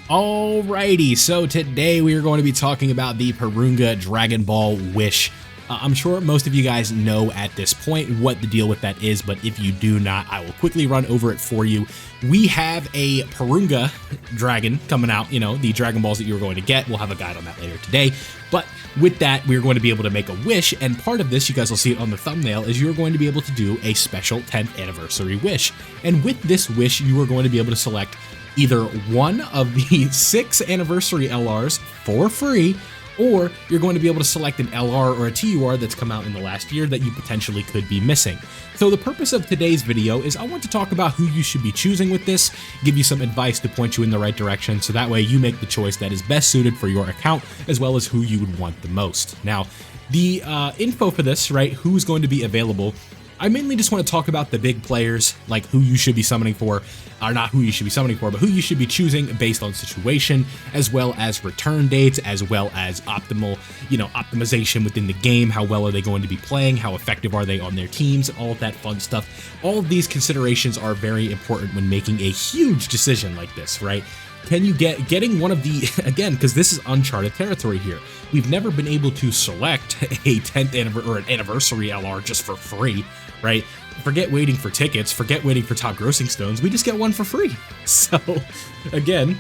Alrighty, so today we are going to be talking about the Porunga Dragon Ball Wish. I'm sure most of you guys know at this point what the deal with that is, but if you do not, I will quickly run over it for you. We have a Porunga dragon coming out, the Dragon Balls that you're going to get. We'll have a guide on that later today. But with that, we're going to be able to make a wish, and part of this, you guys will see it on the thumbnail, is you're going to be able to do a special 10th anniversary wish. And with this wish, you are going to be able to select either one of the 6 anniversary LRs for free, or you're going to be able to select an LR or a TUR that's come out in the last year that you potentially could be missing. So the purpose of today's video is I want to talk about who you should be choosing with this, give you some advice to point you in the right direction, so that way you make the choice that is best suited for your account, as well as who you would want the most. Now, the info for this, right, who's going to be available, I mainly just want to talk about the big players, like who you should be summoning for, or not who you should be summoning for, but who you should be choosing based on situation, as well as return dates, as well as optimal, optimization within the game. How well are they going to be playing? How effective are they on their teams? All of that fun stuff. All of these considerations are very important when making a huge decision like this, right? Can you getting one of the, again, because this is uncharted territory here. We've never been able to select a 10th anniversary LR just for free, right? Forget waiting for tickets, forget waiting for top grossing stones, we just get one for free. So, again,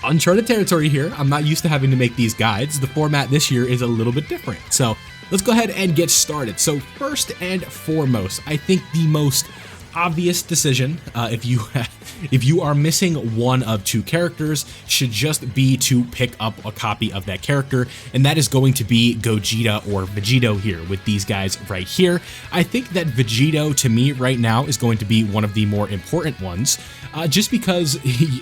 uncharted territory here. I'm not used to having to make these guides. The format this year is a little bit different. So, let's go ahead and get started. So, first and foremost, I think the most obvious decision, if you are missing one of 2 characters, should just be to pick up a copy of that character, and that is going to be Gogeta or Vegito here with these guys right here. I think that Vegito, to me right now, is going to be one of the more important ones, just because,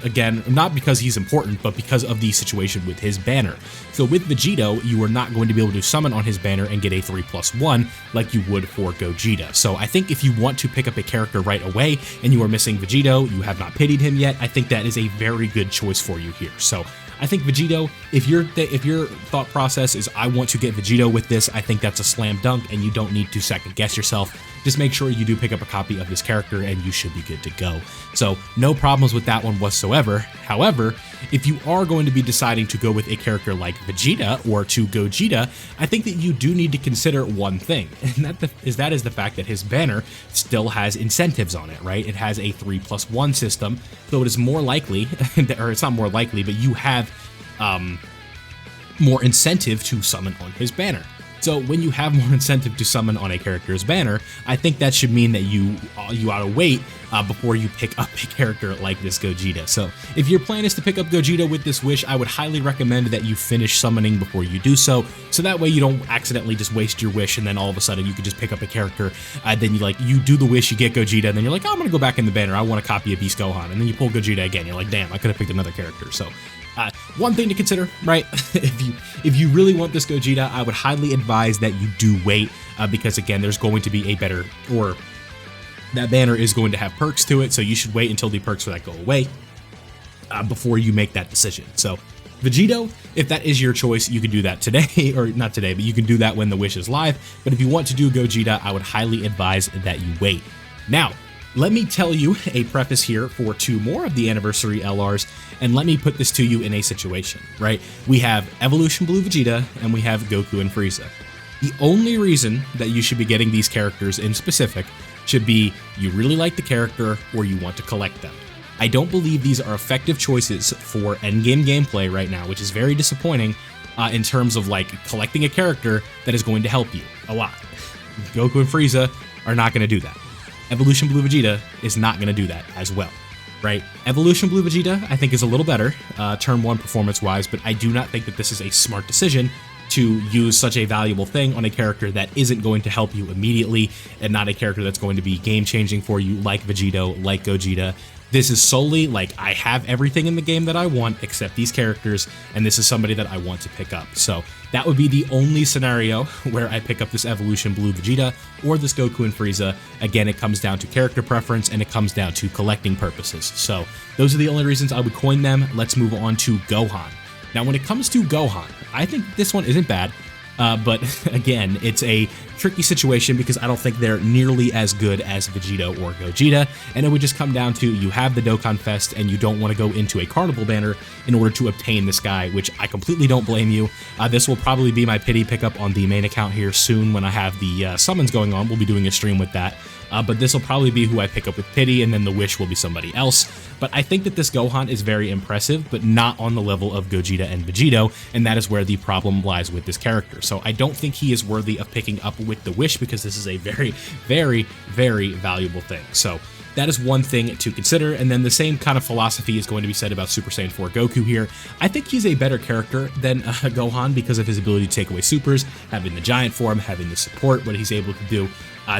again, not because he's important, but because of the situation with his banner. So with Vegito, you are not going to be able to summon on his banner and get a 3+1 like you would for Gogeta. So I think if you want to pick up a character right away and you are missing Vegito, you have not pitied him yet, I think that is a very good choice for you here. So I think Vegito, if your thought process is I want to get Vegito with this, I think that's a slam dunk and you don't need to second guess yourself. Just make sure you do pick up a copy of this character and you should be good to go. So no problems with that one whatsoever. However, if you are going to be deciding to go with a character like Vegeta or to Gogeta, I think that you do need to consider one thing, and that is the fact that his banner still has incentives on it, right? It has a 3+1 system, so it is more likely, or it's not more likely, but you have more incentive to summon on his banner. So when you have more incentive to summon on a character's banner, I think that should mean that you ought to wait before you pick up a character like this Gogeta. So if your plan is to pick up Gogeta with this wish, I would highly recommend that you finish summoning before you do so that way you don't accidentally just waste your wish and then all of a sudden you could just pick up a character, then you do the wish, you get Gogeta, and then you're like, oh, I'm gonna go back in the banner, I want a copy of Beast Gohan, and then you pull Gogeta again, you're like, damn, I could have picked another character. So one thing to consider, right? if you really want this Gogeta, I would highly advise that you do wait, because again, there's going to be a better, or that banner is going to have perks to it, so you should wait until the perks for that go away before you make that decision. So Vegito, if that is your choice, you can do that today, or not today, but you can do that when the wish is live. But if you want to do Gogeta, I would highly advise that you wait. Now, let me tell you a preface here for 2 more of the anniversary LRs, and let me put this to you in a situation, right? We have Evolution Blue Vegeta, and we have Goku and Frieza. The only reason that you should be getting these characters in specific should be you really like the character or you want to collect them. I don't believe these are effective choices for endgame gameplay right now, which is very disappointing in terms of collecting a character that is going to help you a lot. Goku and Frieza are not going to do that. Evolution Blue Vegeta is not going to do that as well, right? Evolution Blue Vegeta, I think, is a little better, turn 1 performance-wise, but I do not think that this is a smart decision to use such a valuable thing on a character that isn't going to help you immediately, and not a character that's going to be game-changing for you like Vegito, like Gogeta. This is solely I have everything in the game that I want except these characters, and this is somebody that I want to pick up. So that would be the only scenario where I pick up this Evolution Blue Vegeta or this Goku and Frieza. Again, it comes down to character preference and it comes down to collecting purposes. So those are the only reasons I would coin them. Let's move on to Gohan. Now, when it comes to Gohan, I think this one isn't bad. But again, it's a tricky situation because I don't think they're nearly as good as Vegito or Gogeta, and it would just come down to you have the Dokkan Fest and you don't want to go into a Carnival banner in order to obtain this guy, which I completely don't blame you. This will probably be my pity pickup on the main account here soon when I have the summons going on. We'll be doing a stream with that. But this will probably be who I pick up with pity, and then the wish will be somebody else. But I think that this Gohan is very impressive, but not on the level of Gogeta and Vegito, and that is where the problem lies with this character. So I don't think he is worthy of picking up with the wish because this is a very, very, very valuable thing. So that is one thing to consider, and then the same kind of philosophy is going to be said about Super Saiyan 4 Goku here. I think he's a better character than Gohan because of his ability to take away supers, having the giant form, having the support, what he's able to do.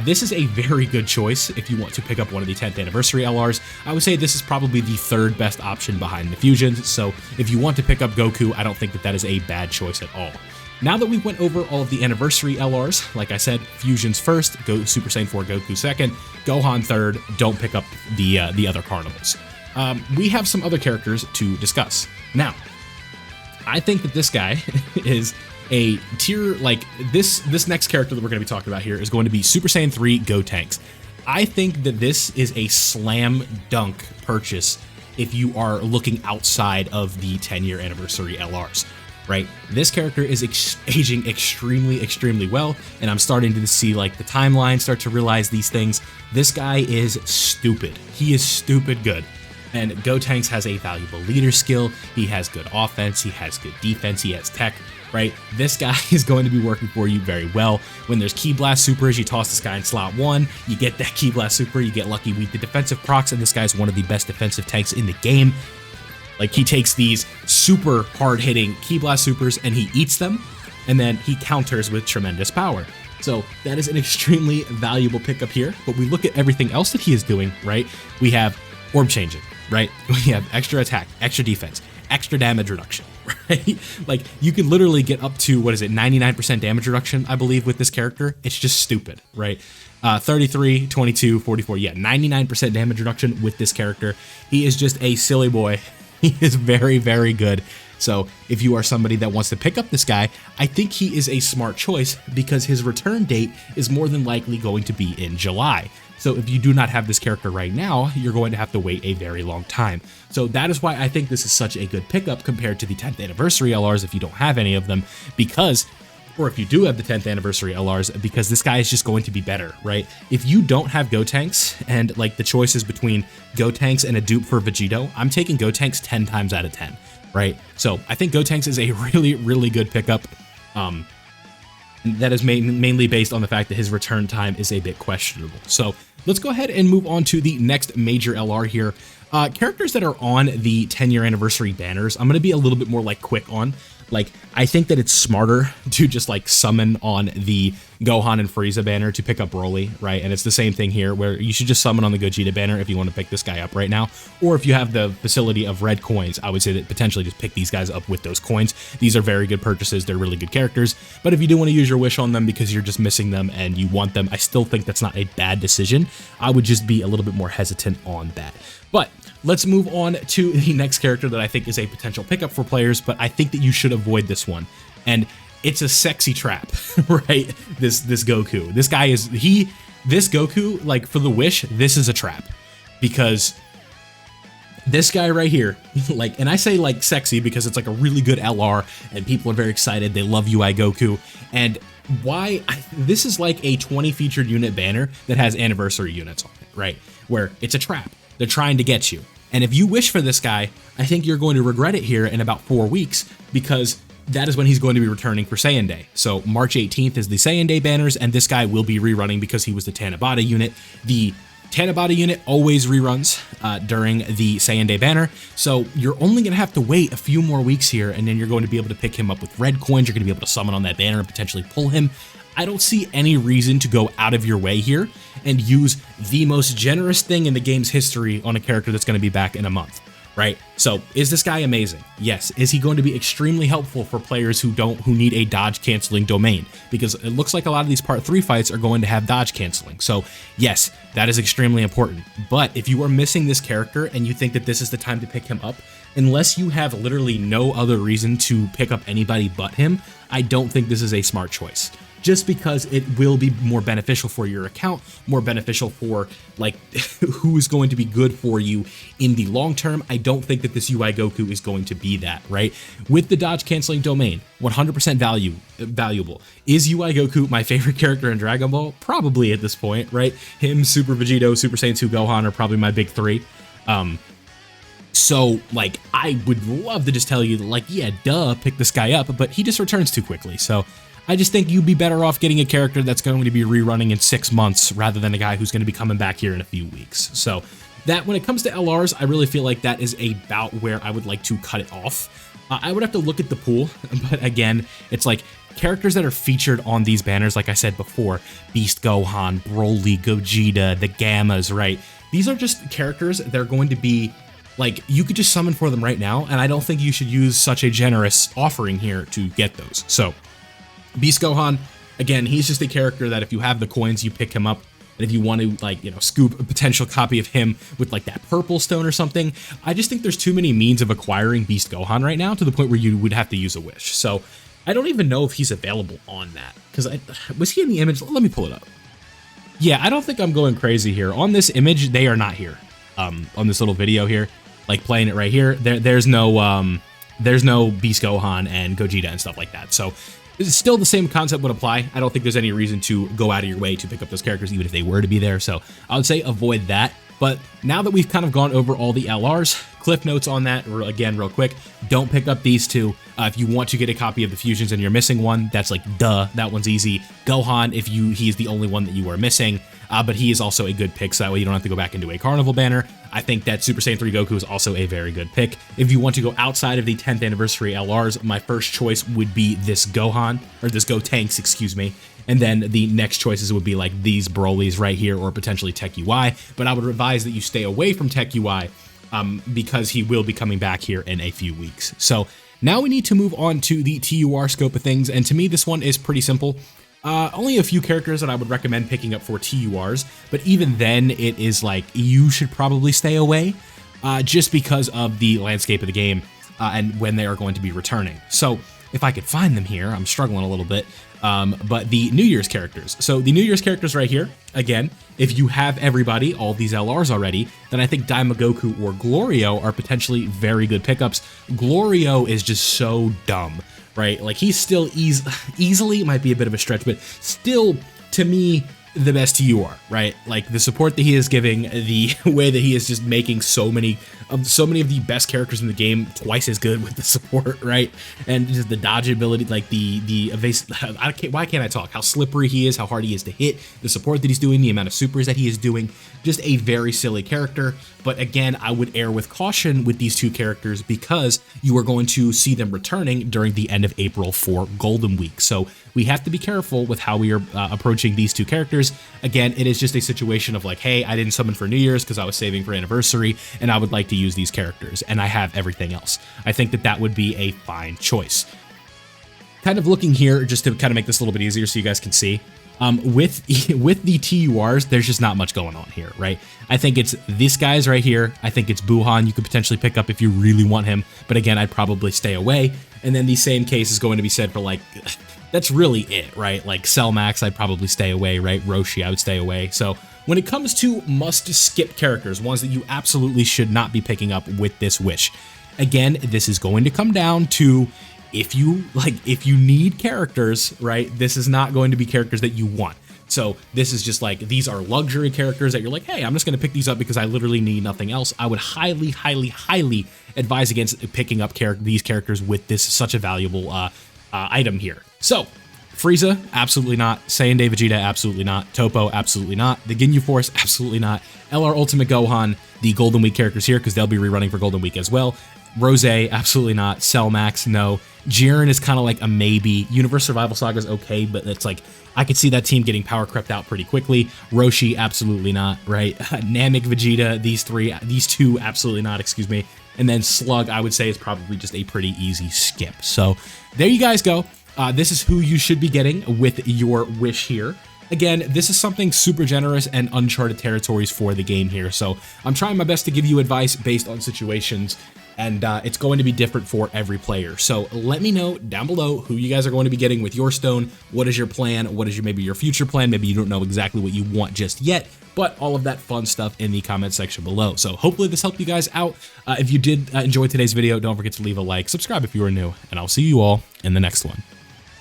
This is a very good choice if you want to pick up one of the 10th anniversary LRs. I would say this is probably the third best option behind the fusions, so if you want to pick up Goku, I don't think that that is a bad choice at all. Now that we went over all of the anniversary LRs, like I said, fusions first, go Super Saiyan 4 Goku second, Gohan third, don't pick up the other Carnivals. We have some other characters to discuss. Now, I think that this guy is a tier, like this next character that we're going to be talking about here is going to be Super Saiyan 3 Gotenks. I think that this is a slam dunk purchase if you are looking outside of the 10-year anniversary LRs, right? This character is aging extremely, extremely well, and I'm starting to see like the timeline start to realize these things. This guy is stupid. He is stupid good. And Gotenks has a valuable leader skill. He has good offense. He has good defense. He has tech, right? This guy is going to be working for you very well. When there's Ki Blast Supers, you toss this guy in slot 1, you get that Ki Blast Super, you get lucky with the defensive procs, and this guy's one of the best defensive tanks in the game. Like, he takes these super hard-hitting Ki Blast Supers and he eats them, and then he counters with tremendous power. So that is an extremely valuable pickup here. But we look at everything else that he is doing, right? We have orb changing, right? We have extra attack, extra defense, extra damage reduction, right? Like, you can literally get up to, 99% damage reduction, I believe, with this character. It's just stupid, right? 33, 22, 44, yeah, 99% damage reduction with this character. He is just a silly boy. He is very, very good. So if you are somebody that wants to pick up this guy, I think he is a smart choice because his return date is more than likely going to be in July. So if you do not have this character right now, you're going to have to wait a very long time. So that is why I think this is such a good pickup compared to the 10th anniversary LRs if you don't have any of them, because, or if you do have the 10th anniversary LRs, because this guy is just going to be better, right? If you don't have Gotenks and like the choices between Gotenks and a dupe for Vegito, I'm taking Gotenks 10 times out of 10, right? So I think Gotenks is a really, really good pickup. That is mainly based on the fact that his return time is a bit questionable. So let's go ahead and move on to the next major LR here. Characters that are on the 10-year anniversary banners, I'm going to be a little bit more like quick on. Like, I think that it's smarter to just like summon on the Gohan and Frieza banner to pick up Broly, right? And it's the same thing here where you should just summon on the Gogeta banner if you want to pick this guy up right now. Or if you have the facility of red coins, I would say that potentially just pick these guys up with those coins. These are very good purchases. They're really good characters. But if you do want to use your wish on them because you're just missing them and you want them, I still think that's not a bad decision. I would just be a little bit more hesitant on that. But let's move on to the next character that I think is a potential pickup for players, but I think that you should avoid this one. And it's a sexy trap, right? This Goku. This guy is, this Goku, like for the wish, this is a trap. Because this guy right here, like, and I say like sexy because it's like a really good LR and people are very excited. They love UI Goku. And this is like a 20 featured unit banner that has anniversary units on it, right? Where it's a trap. They're trying to get you. And if you wish for this guy, I think you're going to regret it here in about 4 weeks because that is when he's going to be returning for Saiyan Day. So March 18th is the Saiyan Day banners, and this guy will be rerunning because he was the Tanabata unit. The Tanabata unit always reruns during the Saiyan Day banner, so you're only going to have to wait a few more weeks here, and then you're going to be able to pick him up with red coins. You're going to be able to summon on that banner and potentially pull him. I don't see any reason to go out of your way here and use the most generous thing in the game's history on a character that's going to be back in a month, right? So is this guy amazing? Yes. Is he going to be extremely helpful for players who need a dodge canceling domain? Because it looks like a lot of these part 3 fights are going to have dodge canceling. So yes, that is extremely important. But if you are missing this character and you think that this is the time to pick him up, unless you have literally no other reason to pick up anybody but him, I don't think this is a smart choice. Just because it will be more beneficial for your account, more beneficial for like who is going to be good for you in the long term. I don't think that this UI Goku is going to be that, right? With the dodge canceling domain, 100% valuable. Is UI Goku my favorite character in Dragon Ball? Probably at this point, right? Him, Super Vegito, Super Saiyan 2 Gohan are probably my big 3. So like I would love to just tell you like, yeah, duh, pick this guy up, but he just returns too quickly. So I just think you'd be better off getting a character that's going to be rerunning in 6 months rather than a guy who's going to be coming back here in a few weeks. So that when it comes to LRs, I really feel like that is about where I would like to cut it off. I would have to look at the pool, but again, it's like characters that are featured on these banners, like I said before, Beast Gohan, Broly, Gogeta, the Gammas, right? These are just characters that are going to be like, you could just summon for them right now, and I don't think you should use such a generous offering here to get those. So Beast Gohan, again, he's just a character that if you have the coins, you pick him up. And if you want to, like, you know, scoop a potential copy of him with like that purple stone or something, I just think there's too many means of acquiring Beast Gohan right now to the point where you would have to use a wish. So I don't even know if he's available on that, because was he in the image? Let me pull it up. Yeah, I don't think I'm going crazy here. On this image, they are not here. On this little video here, like playing it right here, there's no Beast Gohan and Gogeta and stuff like that. So still the same concept would apply. I don't think there's any reason to go out of your way to pick up those characters, even if they were to be there. So I would say avoid that. But now that we've kind of gone over all the LRs, cliff notes on that, again, real quick, don't pick up these two. If you want to get a copy of the fusions and you're missing one, that's like, duh, that one's easy. Gohan, if he's the only one that you are missing, but he is also a good pick, so that way you don't have to go back into a carnival banner. I think that Super Saiyan 3 Goku is also a very good pick. If you want to go outside of the 10th anniversary LRs, my first choice would be this Gohan, or this Gotenks, excuse me. And then the next choices would be like these Brolys right here, or potentially Tech UI. But I would advise that you stay away from Tech UI because he will be coming back here in a few weeks. So now we need to move on to the TUR scope of things. And to me, this one is pretty simple. Only a few characters that I would recommend picking up for TURs, but even then it is like you should probably stay away just because of the landscape of the game and when they are going to be returning. So if I could find them here, I'm struggling a little bit, but the New Year's characters. So the New Year's characters right here, again, if you have everybody, all these LRs already, then I think Daimagoku or Glorio are potentially very good pickups. Glorio is just so dumb, right? Like he's still easily, might be a bit of a stretch, but still, to me, the best TUR, right? Like the support that he is giving, the way that he is just making so many of the best characters in the game twice as good with the support, right? And just the dodge ability, like the evasive, why can't I talk? How slippery he is, how hard he is to hit, the support that he's doing, the amount of supers that he is doing, just a very silly character. But again, I would err with caution with these two characters because you are going to see them returning during the end of April for Golden Week. So we have to be careful with how we are approaching these two characters. Again, it is just a situation of like, hey, I didn't summon for New Year's because I was saving for anniversary and I would like to use these characters and I have everything else. I think that that would be a fine choice. Kind of looking here just to kind of make this a little bit easier so you guys can see. With the TURs, there's just not much going on here, right? I think it's these guys right here. I think it's Buhan you could potentially pick up if you really want him. But again, I'd probably stay away. And then the same case is going to be said for like, that's really it, right? Like Cell Max, I'd probably stay away, right? Roshi, I would stay away. So when it comes to must skip characters, ones that you absolutely should not be picking up with this wish, again, this is going to come down to if you need characters, right? This is not going to be characters that you want. So this is just like, these are luxury characters that you're like, hey, I'm just going to pick these up because I literally need nothing else. I would highly, highly, highly advise against picking up these characters with this such a valuable item here. So Frieza, absolutely not. Saiyan Day Vegeta, absolutely not. Topo, absolutely not. The Ginyu Force, absolutely not. LR Ultimate Gohan, the Golden Week characters here, because they'll be rerunning for Golden Week as well. Rose, absolutely not. Cell Max, no. Jiren is kind of like a maybe. Universe Survival Saga is okay, but it's like, I could see that team getting power crept out pretty quickly. Roshi, absolutely not, right? Namek Vegeta, these two, absolutely not, excuse me. And then Slug, I would say, is probably just a pretty easy skip. So there you guys go. This is who you should be getting with your wish here. Again, this is something super generous and uncharted territories for the game here, so I'm trying my best to give you advice based on situations, and it's going to be different for every player. So let me know down below who you guys are going to be getting with your stone. What is your plan? What is maybe your future plan? Maybe you don't know exactly what you want just yet, but all of that fun stuff in the comment section below. So hopefully this helped you guys out. If you did enjoy today's video, don't forget to leave a like, subscribe if you are new, and I'll see you all in the next one.